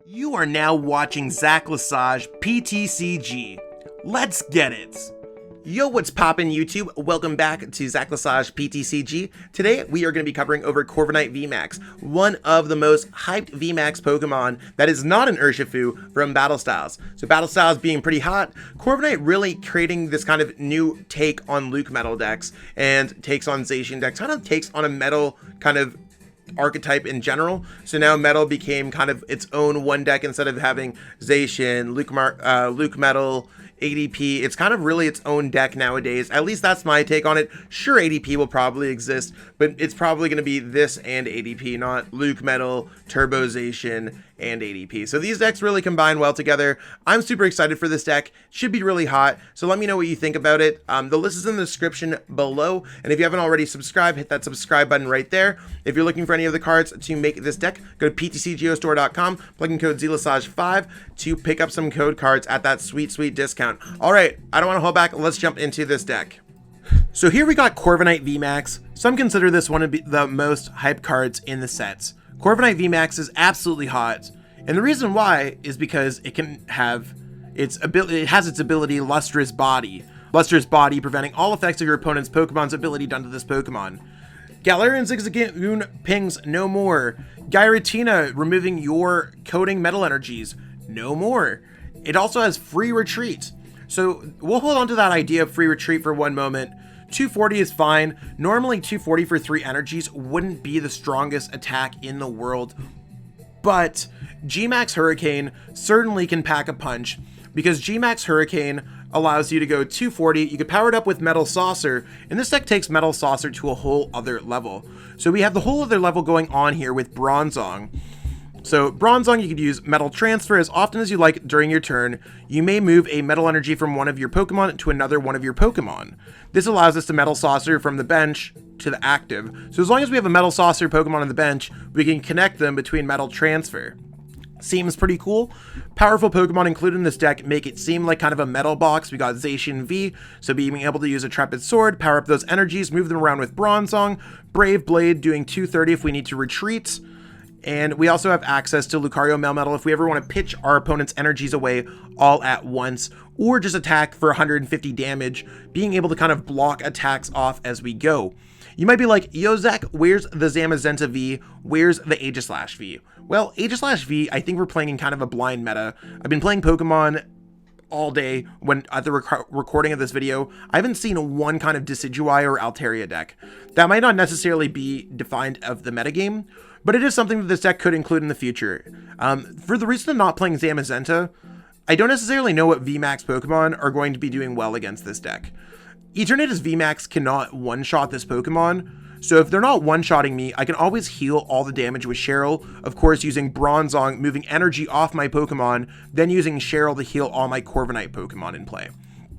You are now watching Zacian PTCG. Let's get it! Yo, what's poppin' YouTube? Welcome back to Zacian PTCG. Today, we are going to be covering over Corviknight VMAX, one of the most hyped VMAX Pokemon that is not an Urshifu from Battle Styles. So Battle Styles being pretty hot, Corviknight really creating this kind of new take on Lucario decks and takes on Zacian decks, kind of takes on a metal kind of archetype in general. So now metal became kind of its own one deck instead of having Zacian, Luke Metal, ADP. It's kind of really its own deck nowadays. At least that's my take on it. Sure, ADP will probably exist, but it's probably going to be this and ADP, not Luke Metal, Turbo Zacian, and ADP. So these decks really combine well together. I'm super excited for this deck. Should be really hot. So let me know what you think about it. The list is in the description below. And if you haven't already subscribed, hit that subscribe button right there. If you're looking for any of the cards to make this deck, go to PTCGO plug in code Zacian5 to pick up some code cards at that sweet, sweet discount. All right, I don't want to hold back. Let's jump into this deck. So here we got Corviknight VMAX. Some consider this one of the most hyped cards in the sets. Corviknight VMAX is absolutely hot, and the reason why is because it can have its ability. It has its ability, Lustrous Body. Lustrous Body, preventing all effects of your opponent's Pokemon's ability done to this Pokemon. Galarian Zigzagoon pings no more. Giratina, removing your coding metal energies, no more. It also has free retreat. So we'll hold on to that idea of free retreat for one moment. 240 is fine. Normally 240 for 3 energies wouldn't be the strongest attack in the world, but G-Max Hurricane certainly can pack a punch, because G-Max Hurricane allows you to go 240. You can power it up with Metal Saucer, and this deck takes Metal Saucer to a whole other level. So we have the whole other level going on here with Bronzor. So Bronzor, you could use Metal Transfer as often as you like during your turn. You may move a Metal Energy from one of your Pokemon to another one of your Pokemon. This allows us to Metal Saucer from the bench to the active. So as long as we have a Metal Saucer Pokemon on the bench, we can connect them between Metal Transfer. Seems pretty cool. Powerful Pokemon included in this deck make it seem like kind of a metal box. We got Zacian V, so being able to use a Trepid Sword, power up those energies, move them around with Bronzor. Brave Blade doing 230 if we need to retreat. And we also have access to Lucario Melmetal if we ever want to pitch our opponent's energies away all at once, or just attack for 150 damage, being able to kind of block attacks off as we go. You might be like, yo Zach, where's the Zamazenta V? Where's the Aegislash V? Well, Aegislash V, I think we're playing in kind of a blind meta. I've been playing Pokemon all day when at the recording of this video. I haven't seen one kind of Decidueye or Altaria deck. That might not necessarily be defined of the metagame, but it is something that this deck could include in the future. For the reason of not playing Zamazenta, I don't necessarily know what VMAX Pokemon are going to be doing well against this deck. Eternatus VMAX cannot one-shot this Pokemon, so if they're not one-shotting me, I can always heal all the damage with Cheryl, of course using Bronzor, moving energy off my Pokemon, then using Cheryl to heal all my Corviknight Pokemon in play.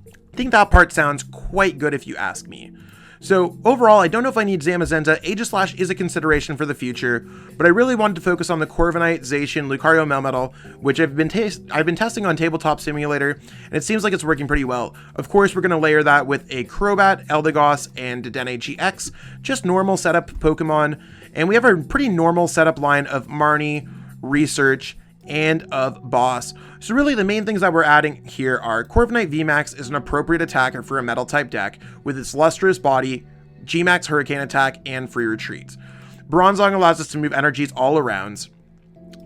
I think that part sounds quite good if you ask me. So overall, I don't know if I need Zamazenta. Aegislash is a consideration for the future, but I really wanted to focus on the Corviknight, Zacian, Lucario Melmetal, which I've been testing on Tabletop Simulator, and it seems like it's working pretty well. Of course, we're going to layer that with a Crobat, Eldegoss, and Dedenne-GX, just normal setup Pokemon, and we have a pretty normal setup line of Marnie, Research, and of Boss. So really the main things that we're adding here are Corviknight VMAX is an appropriate attacker for a metal type deck with its Lustrous Body, G-Max Hurricane attack, and free retreat. Bronzor allows us to move energies all around.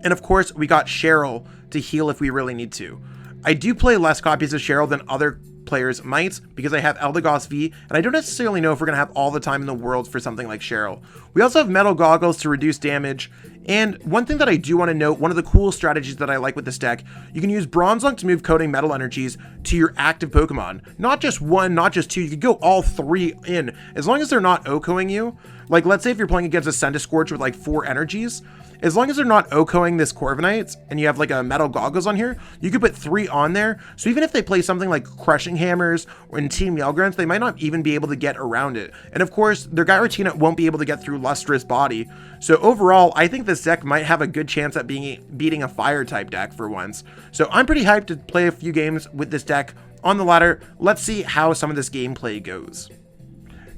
And of course we got Cheryl to heal if we really need to. I do play less copies of Cheryl than other players might because I have Eldegoss V, and I don't necessarily know if we're going to have all the time in the world for something like Cheryl. We also have Metal Goggles to reduce damage, and one thing that I do want to note, one of the cool strategies that I like with this deck, you can use Bronzor to move coding metal energies to your active Pokemon. Not just one, not just two, you could go all 3 in, as long as they're not OHKOing you. Like, let's say if you're playing against a Centiskorch with like 4 energies, as long as they're not OHKOing this Corviknight, and you have like a Metal Goggles on here, you could put 3 on there. So even if they play something like Crushing Hammers or in Team Yellgrunts, they might not even be able to get around it. And of course, their Giratina won't be able to get through Lustrous Body. So overall, I think this deck might have a good chance at beating a Fire type deck for once. So I'm pretty hyped to play a few games with this deck on the ladder. Let's see how some of this gameplay goes.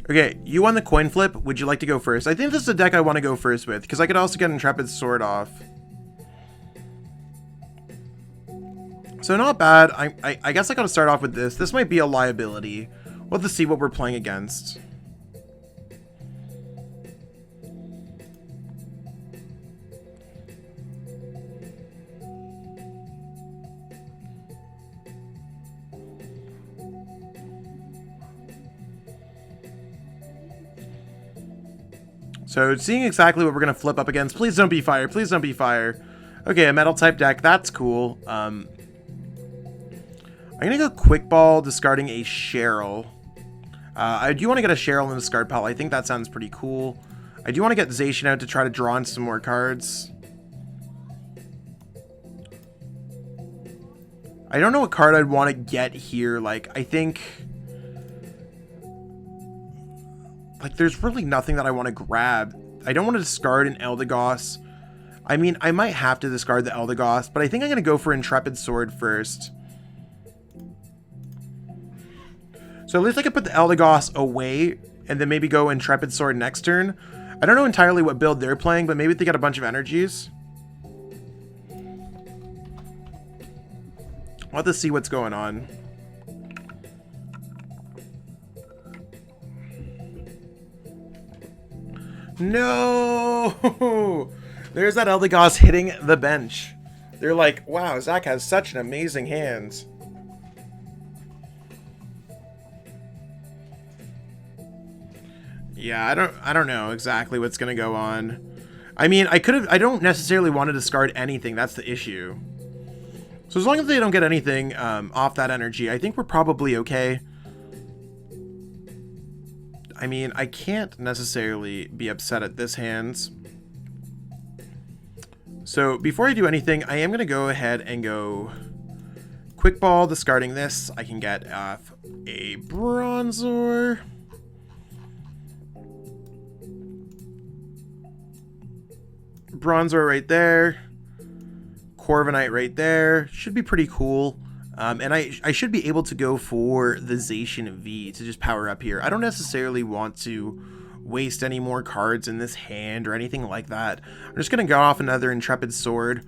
Okay, you won the coin flip. Would you like to go first? I think this is a deck I want to go first with, because I could also get Intrepid Sword off. So not bad. I guess I gotta start off with this. This might be a liability. We'll have to see what we're playing against. So seeing exactly what we're going to flip up against. Please don't be fire. Please don't be fire. Okay, a metal type deck. That's cool. I'm going to go quick ball, discarding a Cheryl. I do want to get a Cheryl in the discard pile. I think that sounds pretty cool. I do want to get Zacian out to try to draw in some more cards. I don't know what card I'd want to get here. Like, I think... like, there's really nothing that I want to grab. I don't want to discard an Eldegoss. I mean, I might have to discard the Eldegoss, but I think I'm going to go for Intrepid Sword first. So at least I could put the Eldegoss away, and then maybe go Intrepid Sword next turn. I don't know entirely what build they're playing, but maybe they got a bunch of energies. I'll have to see what's going on. No! There's that Eldegoss hitting the bench. They're like, wow, Zach has such an amazing hand. Yeah, I don't know exactly what's gonna go on. I mean, I don't necessarily want to discard anything. That's the issue. So as long as they don't get anything off that energy, I think we're probably okay. I mean, I can't necessarily be upset at this hand. So before I do anything, I am going to go ahead and go quick ball, discarding this. I can get a Bronzor. Bronzor right there. Corviknight right there. Should be pretty cool. And I should be able to go for the Zacian V to just power up here. I don't necessarily want to waste any more cards in this hand or anything like that. I'm just going to go off another Intrepid Sword.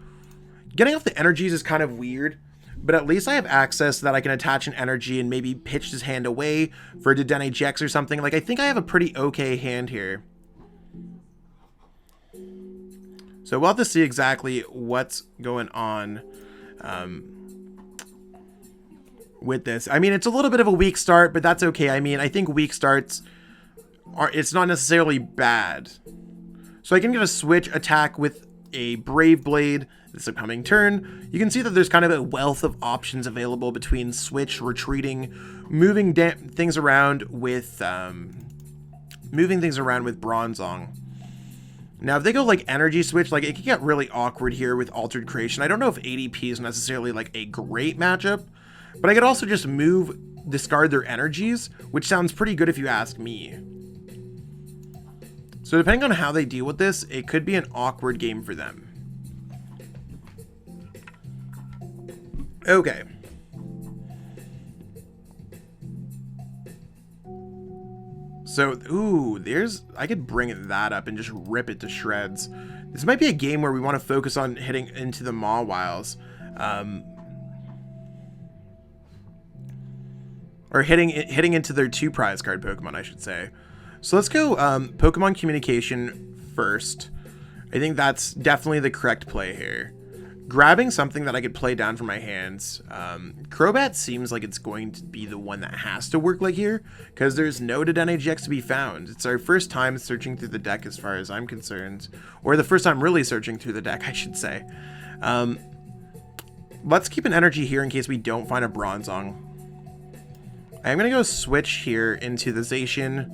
Getting off the energies is kind of weird, but at least I have access that I can attach an energy and maybe pitch this hand away for a Dedenne-GX or something. Like, I think I have a pretty okay hand here. So we'll have to see exactly what's going on with this. I mean, it's a little bit of a weak start, but that's okay. I mean, I think weak starts it's not necessarily bad. So I can get a switch attack with a Brave Blade this upcoming turn. You can see that there's kind of a wealth of options available between switch, retreating, moving things around with Bronzong. Now, if they go like energy switch, like it can get really awkward here with Altered Creation. I don't know if ADP is necessarily like a great matchup, but I could also just discard their energies, which sounds pretty good if you ask me. So depending on how they deal with this, it could be an awkward game for them. Okay. So, ooh, I could bring that up and just rip it to shreds. This might be a game where we want to focus on hitting into the Mawiles. Or hitting into their 2 prize card Pokemon, I should say. So let's go Pokemon Communication first. I think that's definitely the correct play here. Grabbing something that I could play down from my hands. Crobat seems like it's going to be the one that has to work like here, because there's no Dedenne-GX to be found. It's our first time searching through the deck as far as I'm concerned. Or the first time really searching through the deck, I should say. Let's keep an energy here in case we don't find a Bronzong. I'm going to go switch here into the Zacian.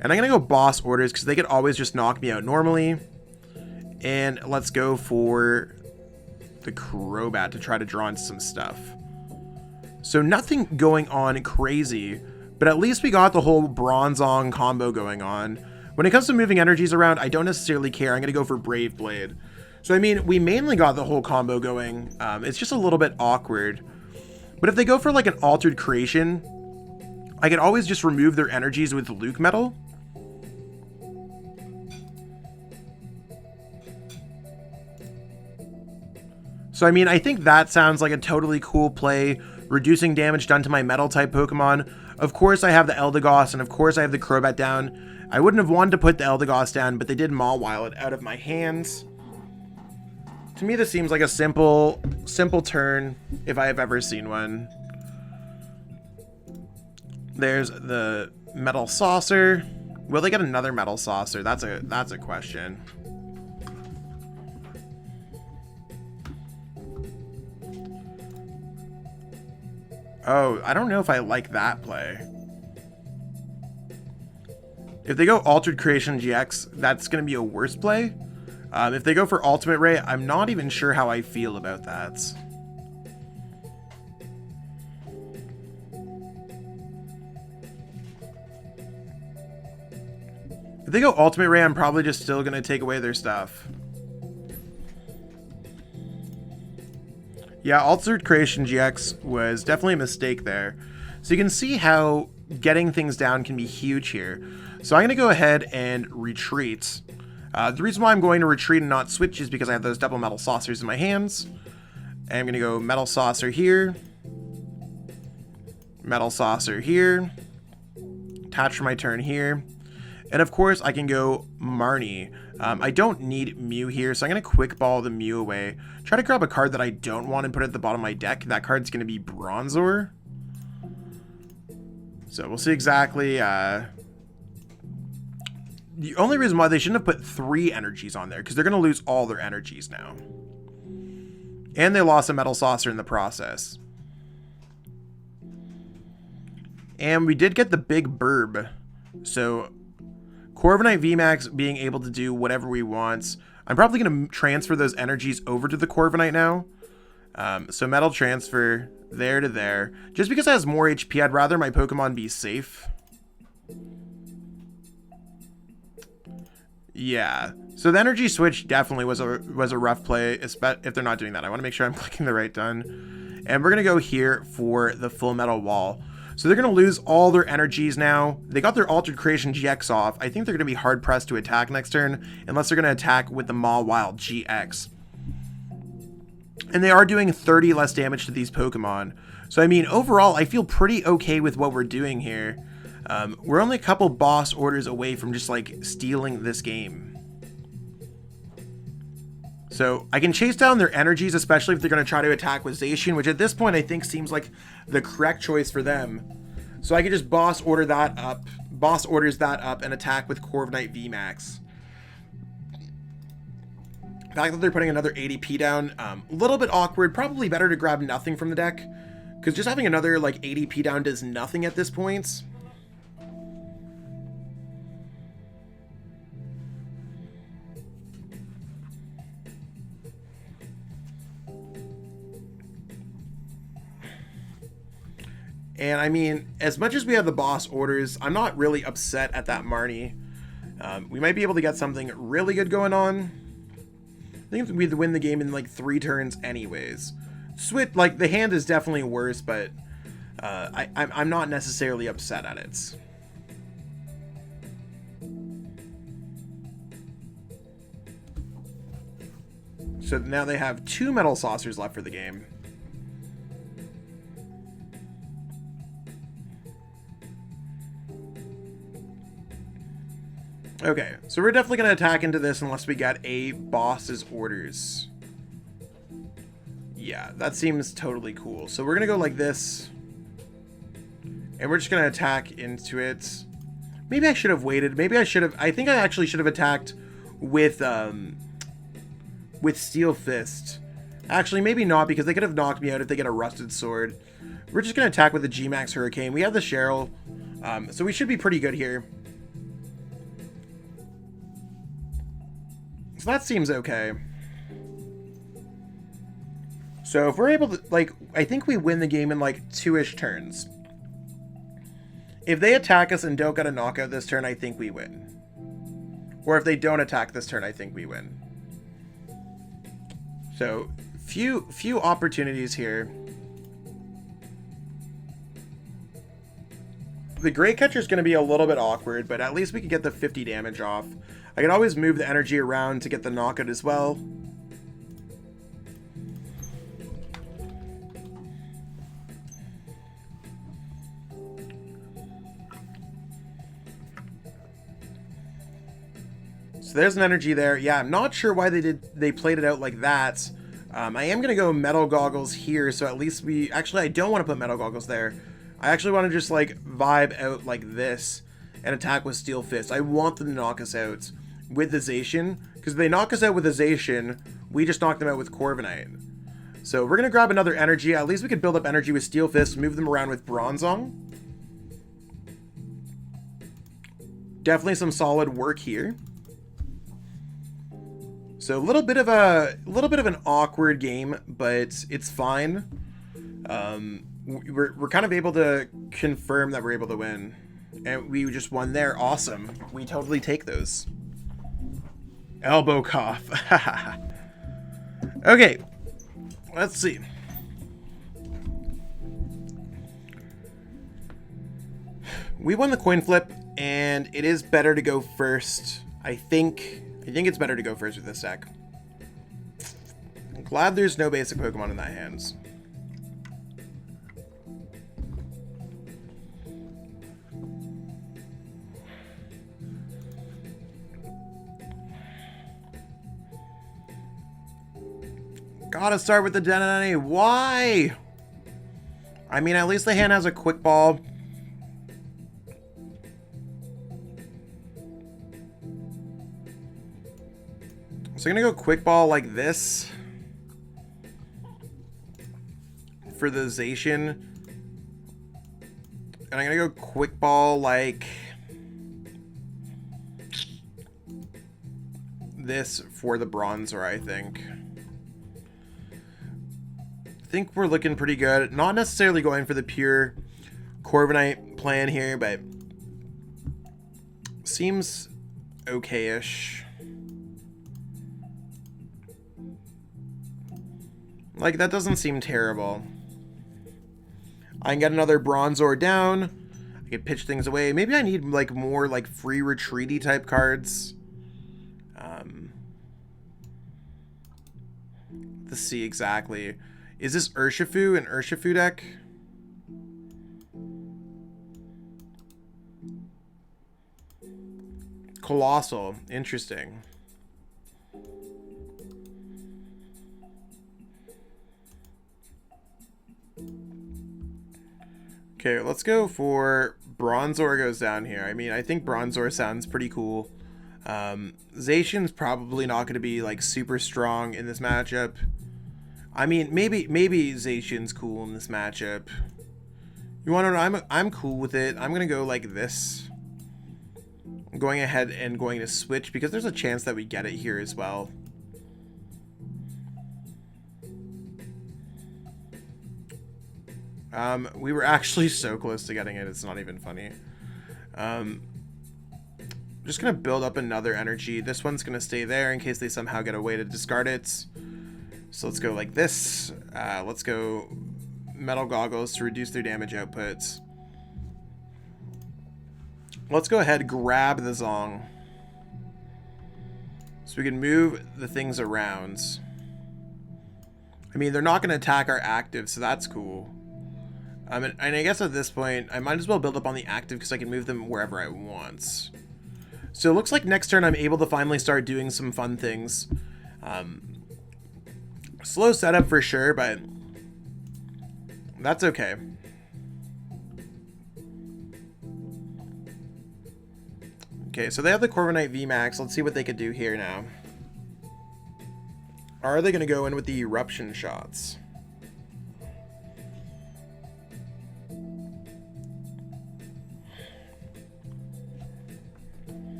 And I'm going to go Boss Orders because they could always just knock me out normally. And let's go for the Crobat to try to draw in some stuff. So nothing going on crazy, but at least we got the whole Bronzong combo going on. When it comes to moving energies around, I don't necessarily care. I'm going to go for Brave Blade. So I mean, we mainly got the whole combo going. It's just a little bit awkward. But if they go for like an Altered Creation, I could always just remove their energies with Lucario. So, I mean, I think that sounds like a totally cool play, reducing damage done to my metal-type Pokemon. Of course, I have the Eldegoss, and of course, I have the Crobat down. I wouldn't have wanted to put the Eldegoss down, but they did Mawile it out of my hands. To me, this seems like a simple turn, if I have ever seen one. There's the Metal Saucer. Will they get another Metal Saucer? That's a question. Oh, I don't know if I like that play. If they go Altered Creation GX, that's going to be a worse play. If they go for Ultimate Ray, I'm not even sure how I feel about that. If they go Ultimate Ray, I'm probably just still going to take away their stuff. Yeah, Altered Creation GX was definitely a mistake there. So you can see how getting things down can be huge here. So I'm going to go ahead and retreat. The reason why I'm going to retreat and not switch is because I have those double Metal Saucers in my hands. And I'm going to go Metal Saucer here. Metal Saucer here. Attach for my turn here. And of course, I can go Marnie. I don't need Mew here, so I'm going to Quick Ball the Mew away. Try to grab a card that I don't want and put it at the bottom of my deck. That card's going to be Bronzor. So we'll see exactly. The only reason why they shouldn't have put 3 energies on there, because they're going to lose all their energies now. And they lost a Metal Saucer in the process. And we did get the big burb. So Corviknight VMAX being able to do whatever we want. I'm probably going to transfer those energies over to the Corviknight now. So Metal Transfer there to there. Just because it has more HP, I'd rather my Pokemon be safe. Yeah. So the energy switch definitely was a rough play, if they're not doing that. I want to make sure I'm clicking the right button. And we're going to go here for the Full Metal Wall. So they're going to lose all their energies now. They got their Altered Creation GX off. I think they're going to be hard-pressed to attack next turn, unless they're going to attack with the Melmetal-GX. And they are doing 30 less damage to these Pokemon. So, I mean, overall, I feel pretty okay with what we're doing here. We're only a couple boss orders away from just, like, stealing this game. So, I can chase down their energies, especially if they're going to try to attack with Zacian, which at this point I think seems like the correct choice for them. So I can just boss orders that up, and attack with Corviknight VMAX. The fact that they're putting another ADP down, a little bit awkward. Probably better to grab nothing from the deck, because just having another like ADP down does nothing at this point. And I mean, as much as we have the boss orders, I'm not really upset at that Marnie. We might be able to get something really good going on. I think we'd win the game in like 3 turns anyways. Switch, like, the hand is definitely worse, but I'm not necessarily upset at it. So now they have 2 Metal Saucers left for the game. Okay, so we're definitely going to attack into this unless we get a boss's orders. Yeah, that seems totally cool. So we're going to go like this. And we're just going to attack into it. Maybe I should have waited. Maybe I should have... I think I actually should have attacked with Steel Fist. Actually, maybe not, because they could have knocked me out if they get a Rusted Sword. We're just going to attack with the G-Max Hurricane. We have the Cheryl. So we should be pretty good here. So that seems okay. So if we're able to, like, I think we win the game in like 2-ish turns. If they attack us and don't get a knockout this turn, I think we win. Or if they don't attack this turn, I think we win. So few opportunities here. The Great Catcher is going to be a little bit awkward, but at least we can get the 50 damage off. I can always move the energy around to get the knockout as well. So there's an energy there. Yeah, I'm not sure why they played it out like that. I am going to go Metal Goggles here, so at least we... Actually, I don't want to put Metal Goggles there. I actually want to just, like, vibe out like this and attack with Steel Fist. I want them to knock us out with the Zacian, because if they knock us out with the Zacian, we just knock them out with Corviknight. So we're going to grab another energy. At least we could build up energy with Steel Fist, move them around with Bronzor. Definitely some solid work here. So a little bit of an awkward game, but it's fine. We're kind of able to confirm that we're able to win, and we just won there. Awesome. We totally take those. Elbow cough. Okay, let's see. We won the coin flip, and it is better to go first. I think it's better to go first with this deck. I'm glad there's no basic Pokemon in that hands. Gotta start with the Dedenne. Why? I mean, at least the hand has a quick ball. So I'm gonna go quick ball like this for the Zacian, and I'm gonna go quick ball like this for the Bronzor. I think we're looking pretty good. Not necessarily going for the pure Corviknight plan here, but seems okay-ish. Like, that doesn't seem terrible. I can get another Bronzor down. I can pitch things away. Maybe I need, like, more, like, free retreaty type cards. Let's see exactly. Is this Urshifu, an Urshifu deck? Coalossal. Interesting. Okay, let's go for Bronzor goes down here. I mean, I think Bronzor sounds pretty cool. Zacian's probably not going to be, like, super strong in this matchup. I mean, maybe Zacian's cool in this matchup. You want to know? I'm cool with it. I'm going to go like this. I'm going ahead and going to switch because there's a chance that we get it here as well. We were actually so close to getting it, it's not even funny. Just gonna build up another energy. This one's gonna stay there in case they somehow get a way to discard it. So let's go like this. Let's go Metal Goggles to reduce their damage outputs. Let's go ahead, grab the Zong. So we can move the things around. I mean, they're not gonna attack our active, so that's cool. And I guess at this point, I might as well build up on the active because I can move them wherever I want. So it looks like next turn I'm able to finally start doing some fun things. Slow setup for sure, but that's okay. Okay, so they have the Corviknight VMAX. Let's see what they could do here now. Are they going to go in with the Eruption shots?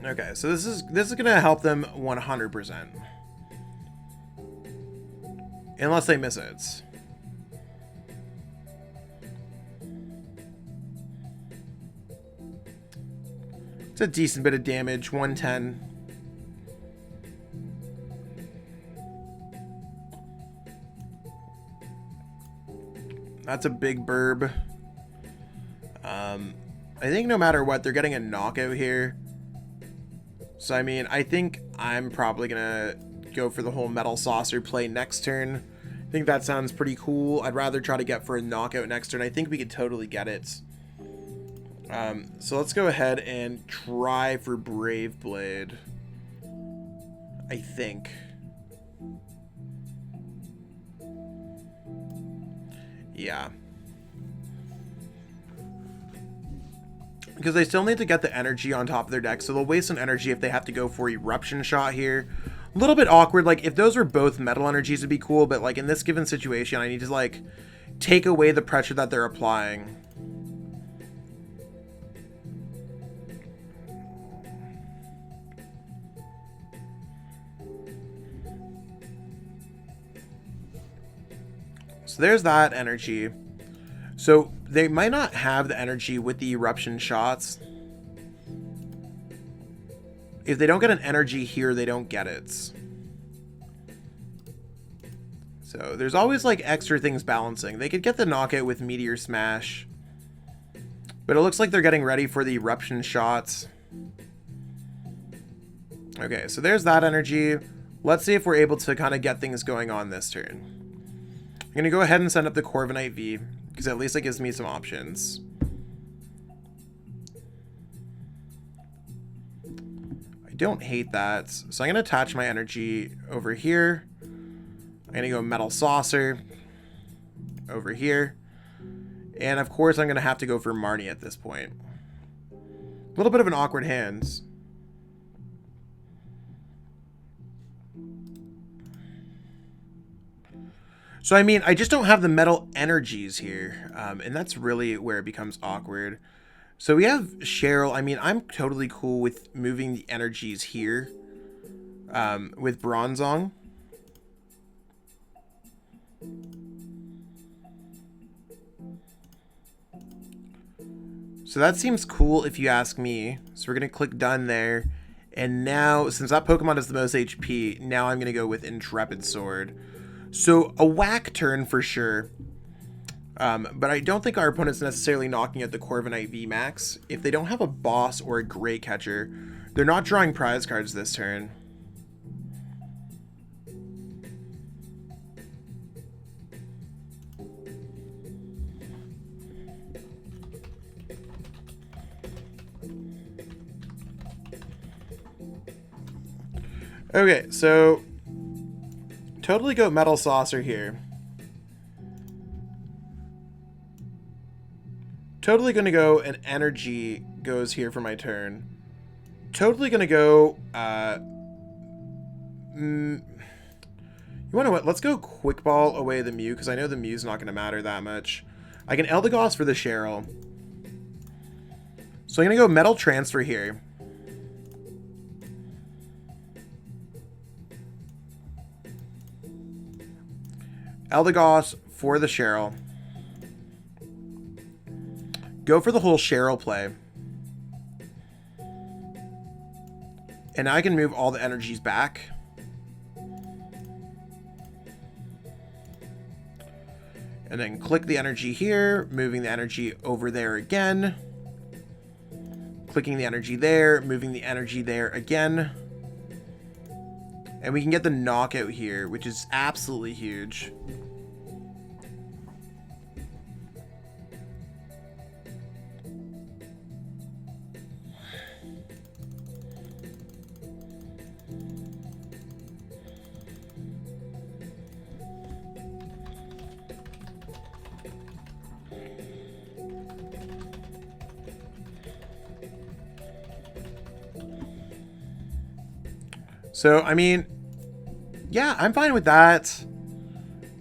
Okay, so this is going to help them 100%. Unless they miss it. It's a decent bit of damage, 110. That's a big burb. I think no matter what, they're getting a knockout here. So, I mean, I think I'm probably going to go for the whole Metal Saucer play next turn. I think that sounds pretty cool. I'd rather try to get for a knockout next turn. I think we could totally get it. So let's go ahead and try for Brave Blade. I think. Yeah. Because they still need to get the energy on top of their deck, so they'll waste some energy if they have to go for Eruption Shot here. A little bit awkward. Like, if those were both metal energies, it'd be cool, but, like, in this given situation, I need to, like, take away the pressure that they're applying. So there's that energy. So they might not have the energy with the eruption shots. If they don't get an energy here, they don't get it. So there's always like extra things balancing. They could get the knockout with Meteor Smash. But it looks like they're getting ready for the eruption shots. Okay, so there's that energy. Let's see if we're able to kind of get things going on this turn. I'm going to go ahead and send up the Corviknight V, because at least it gives me some options. I don't hate that. So I'm going to attach my energy over here. I'm going to go Metal Saucer over here. And of course, I'm going to have to go for Marnie at this point. A little bit of an awkward hand. So, I mean, I just don't have the metal energies here. And that's really where it becomes awkward. So we have Cheryl. I mean, I'm totally cool with moving the energies here with Bronzong. So that seems cool if you ask me. So we're going to click done there. And now, since that Pokemon has the most HP, now I'm going to go with Intrepid Sword. So a whack turn for sure. But I don't think our opponent's necessarily knocking at the Corviknight VMAX. If they don't have a boss or a Great Catcher, they're not drawing prize cards this turn. Okay, so totally go Metal Saucer here. Totally going to go an energy goes here for my turn. Totally going to go... you want to what? Let's go Quick Ball away the Mew, because I know the Mew's not going to matter that much. I can Eldegoss for the Cheryl. So I'm going to go Metal Transfer here. Eldegoss for the Cheryl. Go for the whole Cheryl play. And now I can move all the energies back. And then click the energy here, moving the energy over there again. Clicking the energy there, moving the energy there again. And we can get the knockout here, which is absolutely huge. So, I mean, yeah, I'm fine with that.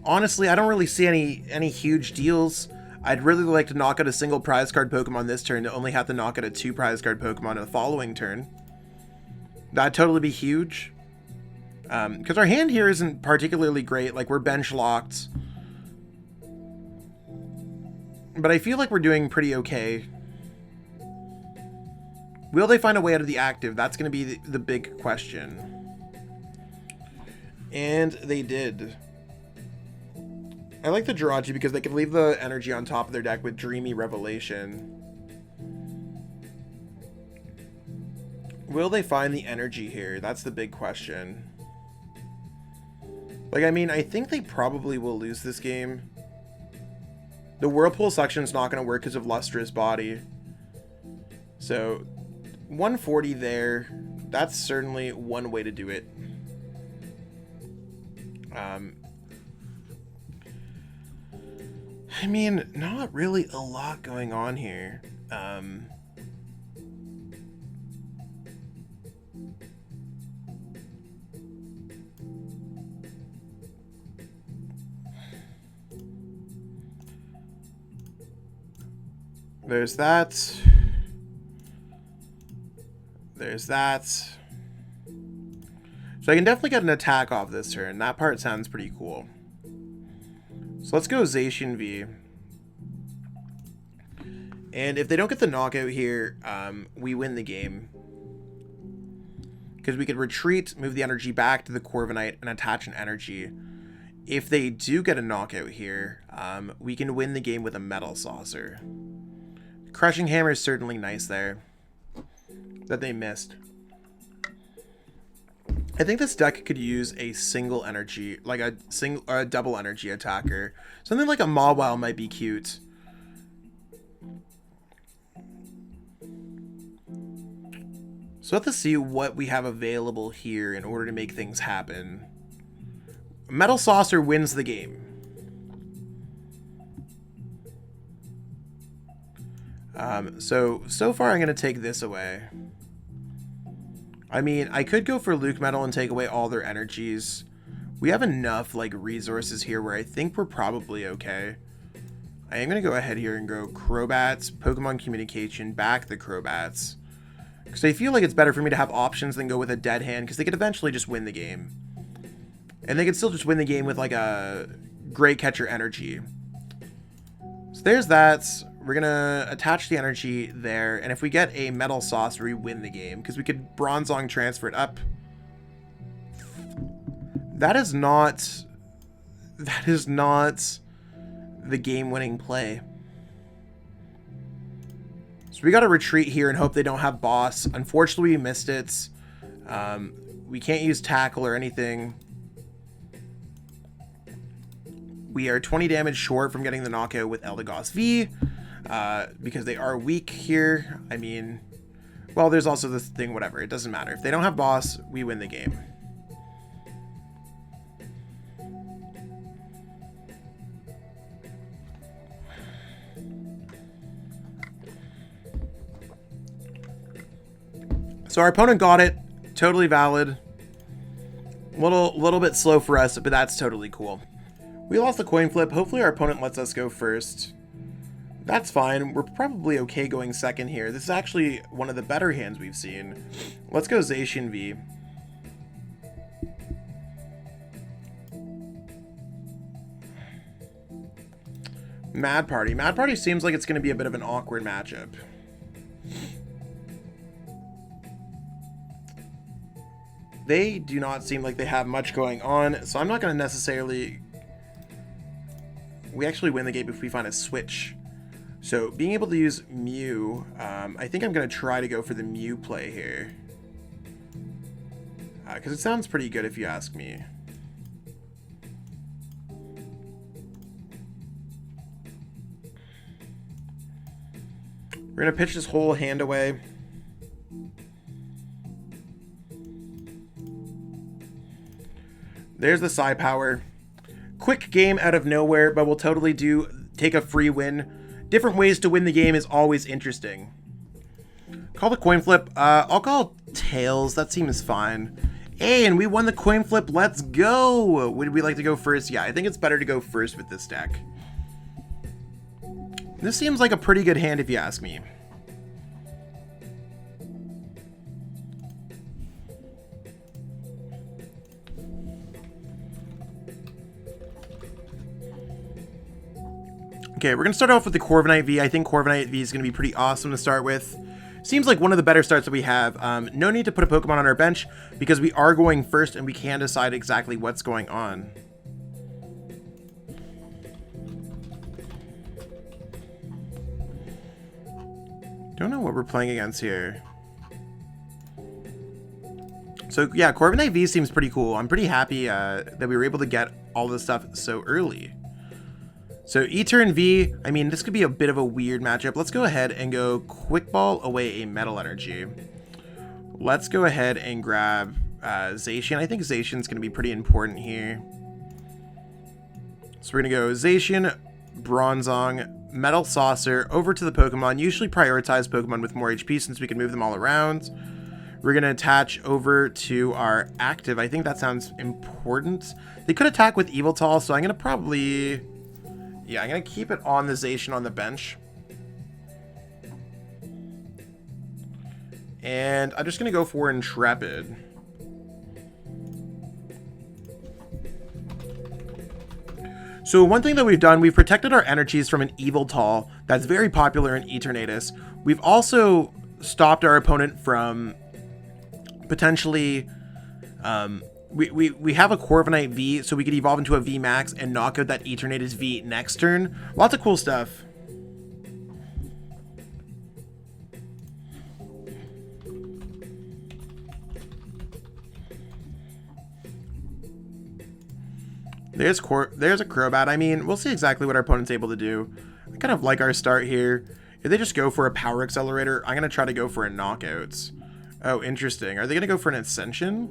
Honestly, I don't really see any huge deals. I'd really like to knock out a single prize card Pokemon this turn to only have to knock out a 2 prize card Pokemon in the following turn. That'd totally be huge. Because our hand here isn't particularly great. Like, we're bench locked. But I feel like we're doing pretty okay. Will they find a way out of the active? That's going to be the big question. And they did. I like the Jirachi because they can leave the energy on top of their deck with Dreamy Revelation. Will they find the energy here? That's the big question. Like, I mean, I think they probably will lose this game. The Whirlpool section's not going to work because of Lustrous Body. So 140 there. That's certainly one way to do it. I mean, not really a lot going on here. There's that. There's that. So I can definitely get an attack off this turn. That part sounds pretty cool. So let's go Zacian V. And if they don't get the knockout here, we win the game. Because we could retreat, move the energy back to the Corviknight, and attach an energy. If they do get a knockout here, we can win the game with a Metal Saucer. Crushing Hammer is certainly nice there. That they missed. I think this deck could use a single energy, like a double energy attacker. Something like a Mawile might be cute. So let's see what we have available here in order to make things happen. Metal Saucer wins the game. So far I'm going to take this away. I mean, I could go for Luke Metal and take away all their energies. We have enough, like, resources here where I think we're probably okay. I am going to go ahead here and go Crobats, Pokemon Communication, back the Crobats. Because I feel like it's better for me to have options than go with a dead hand, because they could eventually just win the game. And they could still just win the game with, like, a Great Catcher energy. So there's that. We're going to attach the energy there. And if we get a Metal Saucer, we win the game. Because we could Bronzong transfer it up. That is not the game-winning play. So we got to retreat here and hope they don't have boss. Unfortunately, we missed it. We can't use tackle or anything. We are 20 damage short from getting the knockout with Eldegoss V. Because they are weak here. I mean, well, there's also this thing, whatever. It doesn't matter. If they don't have boss, we win the game. So our opponent got it. Totally valid. Little bit slow for us, but that's totally cool. We lost the coin flip. Hopefully our opponent lets us go first. That's fine. We're probably okay going second here. This is actually one of the better hands we've seen. Let's go Zacian V. Mad Party. Mad Party seems like it's going to be a bit of an awkward matchup. They do not seem like they have much going on, so I'm not going to necessarily... We actually win the game if we find a switch. So, being able to use Mew, I think I'm going to try to go for the Mew play here. Because it sounds pretty good if you ask me. We're going to pitch this whole hand away. There's the Psy Power. Quick game out of nowhere, but we'll totally take a free win. Different ways to win the game is always interesting. Call the coin flip. I'll call Tails. That seems fine. Hey, and we won the coin flip. Let's go. Would we like to go first? Yeah, I think it's better to go first with this deck. This seems like a pretty good hand if you ask me. Okay, we're going to start off with the Corviknight V. I think Corviknight V is going to be pretty awesome to start with. Seems like one of the better starts that we have. No need to put a Pokemon on our bench because we are going first and we can decide exactly what's going on. Don't know what we're playing against here. So yeah, Corviknight V seems pretty cool. I'm pretty happy that we were able to get all this stuff so early. So E-Turn V, I mean, this could be a bit of a weird matchup. Let's go ahead and go Quick Ball away a Metal Energy. Let's go ahead and grab Zacian. I think Zacian's going to be pretty important here. So we're going to go Zacian, Bronzong, Metal Saucer, over to the Pokemon. Usually prioritize Pokemon with more HP since we can move them all around. We're going to attach over to our active. I think that sounds important. They could attack with Yveltal, so I'm going to probably... yeah, I'm going to keep it on the Zacian on the bench. And I'm just going to go for Intrepid. So one thing that we've done, we've protected our energies from an Yveltal that's very popular in Eternatus. We've also stopped our opponent from potentially... we have a Corviknight V, so we could evolve into a VMAX and knock out that Eternatus V next turn. Lots of cool stuff. There's a Crobat. I mean, we'll see exactly what our opponent's able to do. I kind of like our start here. If they just go for a Power Accelerator, I'm going to try to go for a Knockouts. Oh, interesting. Are they going to go for an Ascension?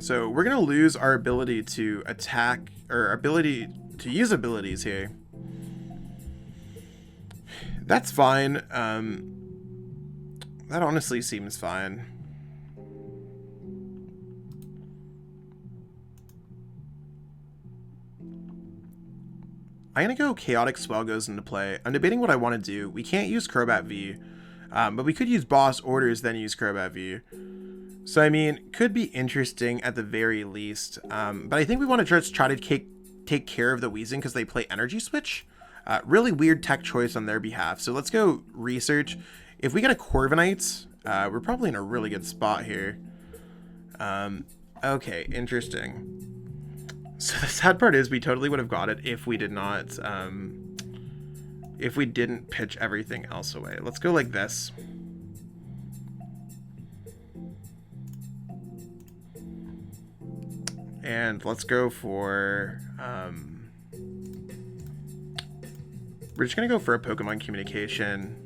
So we're going to lose our ability to attack, or ability to use abilities here. That's fine. That honestly seems fine. I'm going to go Chaotic Swell goes into play. I'm debating what I want to do. We can't use Crobat V, but we could use Boss Orders, then use Crobat V. So, I mean, could be interesting at the very least. But I think we want to just try to take care of the Weezing because they play Energy Switch. Really weird tech choice on their behalf. So let's go research. If we get a Corviknight, we're probably in a really good spot here. Okay, interesting. So the sad part is we totally would have got it if we did not, if we didn't pitch everything else away. Let's go like this. And let's go for, we're just going to go for a Pokemon Communication.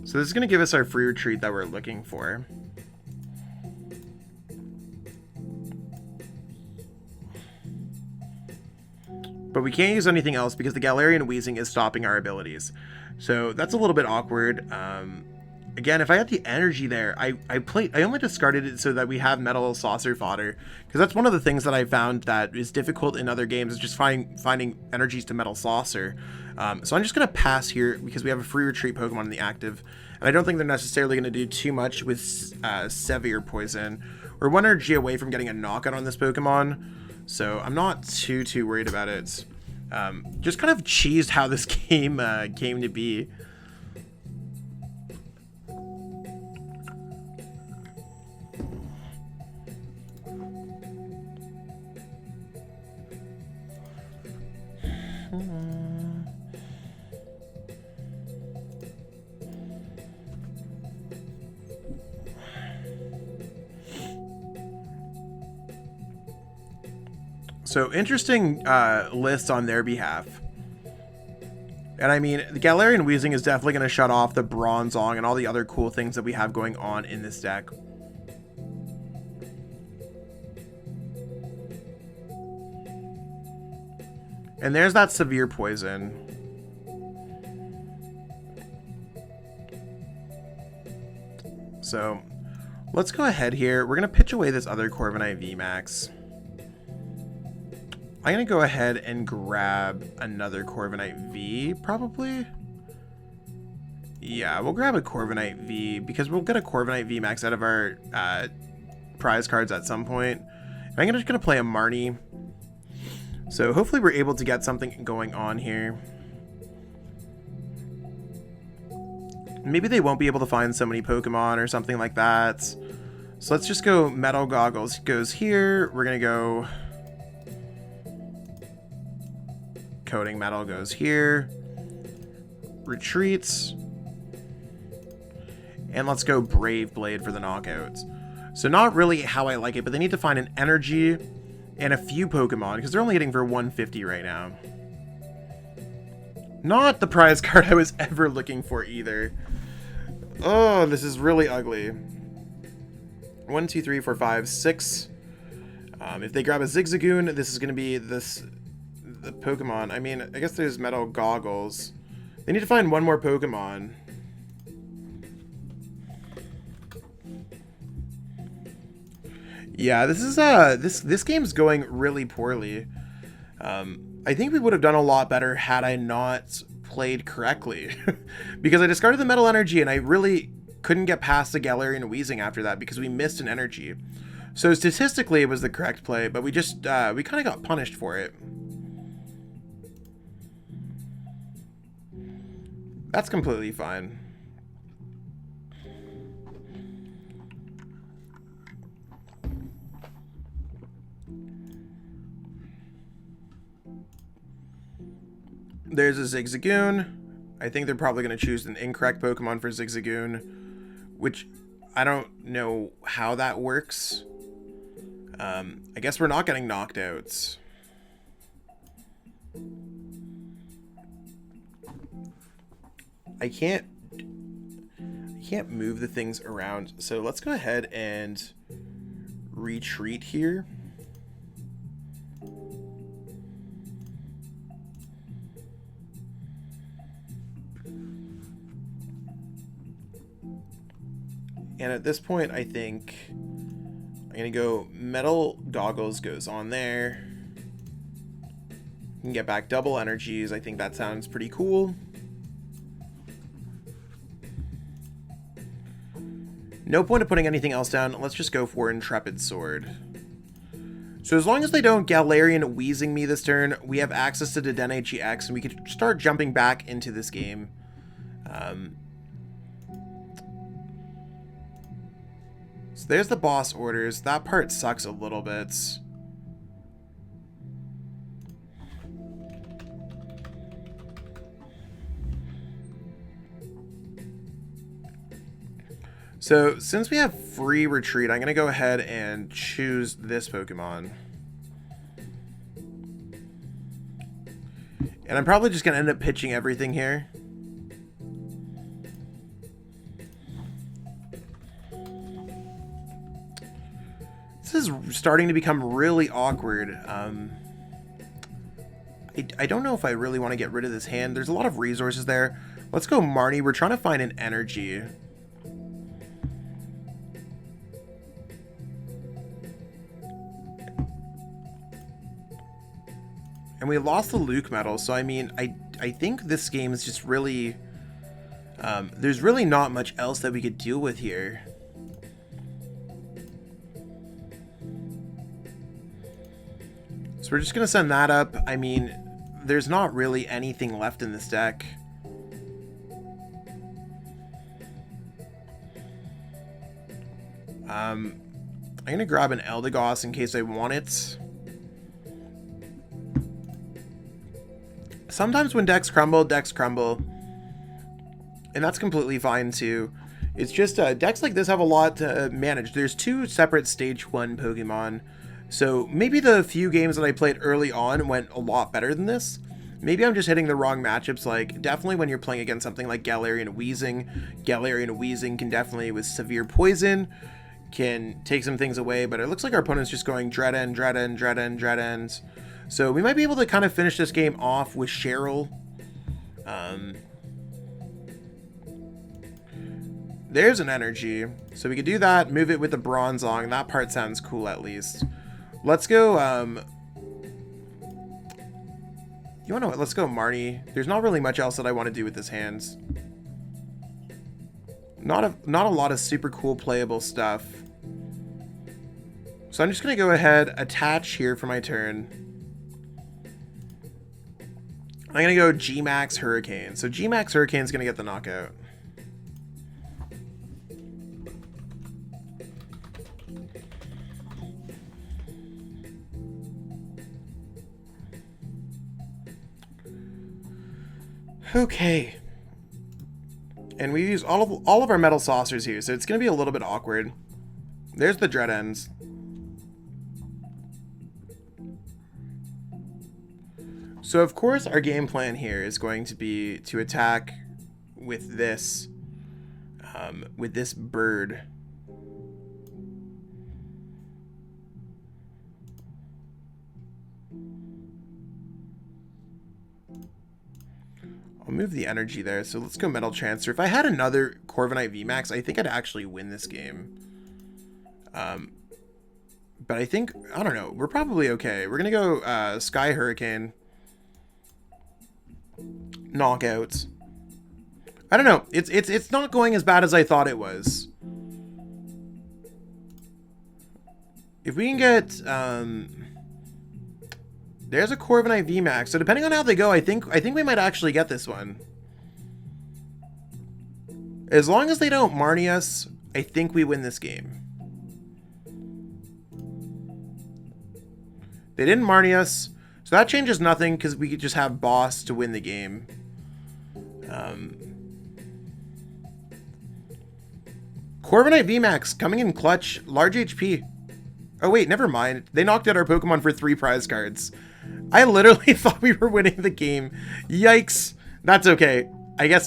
So this is going to give us our free retreat that we're looking for. But we can't use anything else because the Galarian Weezing is stopping our abilities. So that's a little bit awkward. Again, if I had the energy there, I only discarded it so that we have Metal Saucer fodder. Because that's one of the things that I found that is difficult in other games, is just finding energies to Metal Saucer. So I'm just going to pass here because we have a free retreat Pokemon in the active. And I don't think they're necessarily going to do too much with Severe Poison. We're one energy away from getting a knockout on this Pokemon. So I'm not too worried about it. Just kind of cheesed how this game came to be. So interesting list on their behalf. And I mean, the Galarian Weezing is definitely going to shut off the Bronzong and all the other cool things that we have going on in this deck. And there's that Severe Poison. So let's go ahead here. We're going to pitch away this other Corviknight VMAX. I'm going to go ahead and grab another Corviknight V, probably. Yeah, we'll grab a Corviknight V because we'll get a Corviknight VMAX out of our prize cards at some point. I'm just going to play a Marnie. So hopefully we're able to get something going on here. Maybe they won't be able to find so many Pokemon or something like that. So let's just go Metal Goggles goes here. We're going to go... Coating Metal goes here. Retreats. And let's go Brave Blade for the knockouts. So not really how I like it, but they need to find an energy and a few Pokemon, because they're only hitting for 150 right now. Not the prize card I was ever looking for either. Oh, this is really ugly. 1, 2, 3, 4, 5, 6. If they grab a Zigzagoon, this is going to be the Pokemon. I mean, I guess there's Metal Goggles. They need to find one more Pokemon. Yeah, this is this game's going really poorly. I think we would have done a lot better had I not played correctly. Because I discarded the Metal Energy and I really couldn't get past the Galarian Wheezing after that because we missed an energy. So statistically it was the correct play, but we just we kind of got punished for it. That's completely fine. There's a Zigzagoon. I think they're probably going to choose an incorrect Pokemon for Zigzagoon, which I don't know how that works. I guess we're not getting knockouts. I can't move the things around, so let's go ahead and retreat here. And at this point, I think I'm going to go Metal Goggles goes on there. You can get back double energies. I think that sounds pretty cool. No point of putting anything else down. Let's just go for Intrepid Sword. So as long as they don't Galarian Wheezing me this turn, we have access to Dedenne-GX, and we can start jumping back into this game. So there's the boss orders. That part sucks a little bit. So since we have free retreat, I'm going to go ahead and choose this Pokemon. And I'm probably just going to end up pitching everything here. This is starting to become really awkward. I don't know if I really want to get rid of this hand. There's a lot of resources there. Let's go Marnie. We're trying to find an energy. And we lost the Luke medal, so I mean, I think this game is just really... there's really not much else that we could deal with here. So we're just going to send that up. I mean, there's not really anything left in this deck. I'm going to grab an Eldegoss in case I want it. Sometimes when decks crumble. And that's completely fine too. It's just decks like this have a lot to manage. There's 2 separate stage 1 Pokemon. So maybe the few games that I played early on went a lot better than this. Maybe I'm just hitting the wrong matchups. Like, definitely when you're playing against something like Galarian Wheezing can definitely, with severe poison, can take some things away. But it looks like our opponent's just going Dread-End. So we might be able to kind of finish this game off with Cheryl. There's an energy. So we could do that, move it with the Bronzong. That part sounds cool at least. Let's go, you wanna know what? Let's go Marnie. There's not really much else that I want to do with this hand. Not a lot of super cool playable stuff. So I'm just gonna go ahead, attach here for my turn. I'm gonna go G-Max Hurricane. So G-Max Hurricane's gonna get the knockout. Okay. And we use all of our metal saucers here, so it's going to be a little bit awkward. There's the dread ends. So of course our game plan here is going to be to attack with this bird. I'll move the energy there, so let's go Metal Transfer. If I had another Corviknight VMAX, I think I'd actually win this game. But I think, I don't know, we're probably okay. We're gonna go Sky Hurricane. Knockouts. I don't know, it's not going as bad as I thought it was. If we can get, there's a Corviknight VMAX, so depending on how they go, I think we might actually get this one. As long as they don't Marnie us, I think we win this game. They didn't Marnie us, so that changes nothing because we could just have Boss to win the game. Corviknight VMAX coming in clutch, large HP. Oh wait, never mind. They knocked out our Pokemon for 3 prize cards. I literally thought we were winning the game. Yikes. That's okay. I guess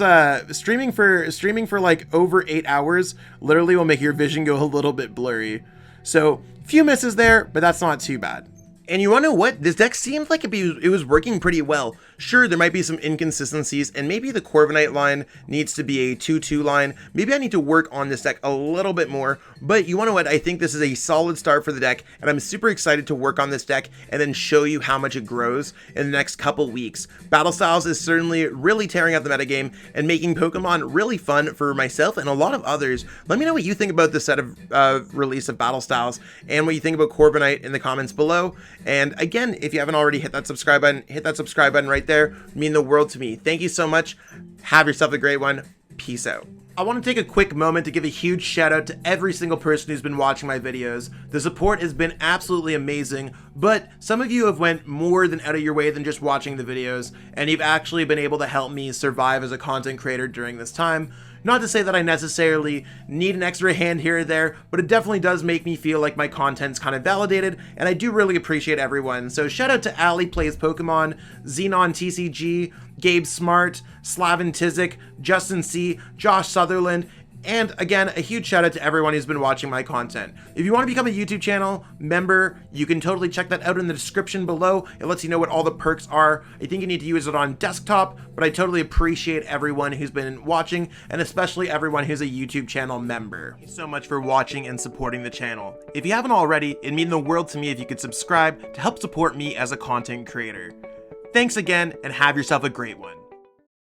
streaming for like over 8 hours literally will make your vision go a little bit blurry. So, few misses there, but that's not too bad. And you wanna know what? This deck seemed like it was working pretty well. Sure, there might be some inconsistencies, and maybe the Corviknight line needs to be a 2-2 line. Maybe I need to work on this deck a little bit more, but you wanna know what? I think this is a solid start for the deck, and I'm super excited to work on this deck and then show you how much it grows in the next couple weeks. Battle Styles is certainly really tearing up the metagame and making Pokemon really fun for myself and a lot of others. Let me know what you think about this set of release of Battle Styles and what you think about Corviknight in the comments below. And again, if you haven't already, hit that subscribe button right there. It'd mean the world to me. Thank you so much. Have yourself a great one. Peace out. I want to take a quick moment to give a huge shout out to every single person who's been watching my videos. The support has been absolutely amazing, but some of you have went more than out of your way than just watching the videos, and you've actually been able to help me survive as a content creator during this time. Not to say that I necessarily need an extra hand here or there, but it definitely does make me feel like my content's kind of validated, and I do really appreciate everyone. So shout out to Ali Plays Pokemon, Xenon TCG, Gabe Smart, Slavin Tizik, Justin C, Josh Sutherland, and again, a huge shout out to everyone who's been watching my content. If you want to become a YouTube channel member, you can totally check that out in the description below. It lets you know what all the perks are. I think you need to use it on desktop, but I totally appreciate everyone who's been watching, and especially everyone who's a YouTube channel member. Thank you so much for watching and supporting the channel. If you haven't already, it'd mean the world to me if you could subscribe to help support me as a content creator. Thanks again, and have yourself a great one.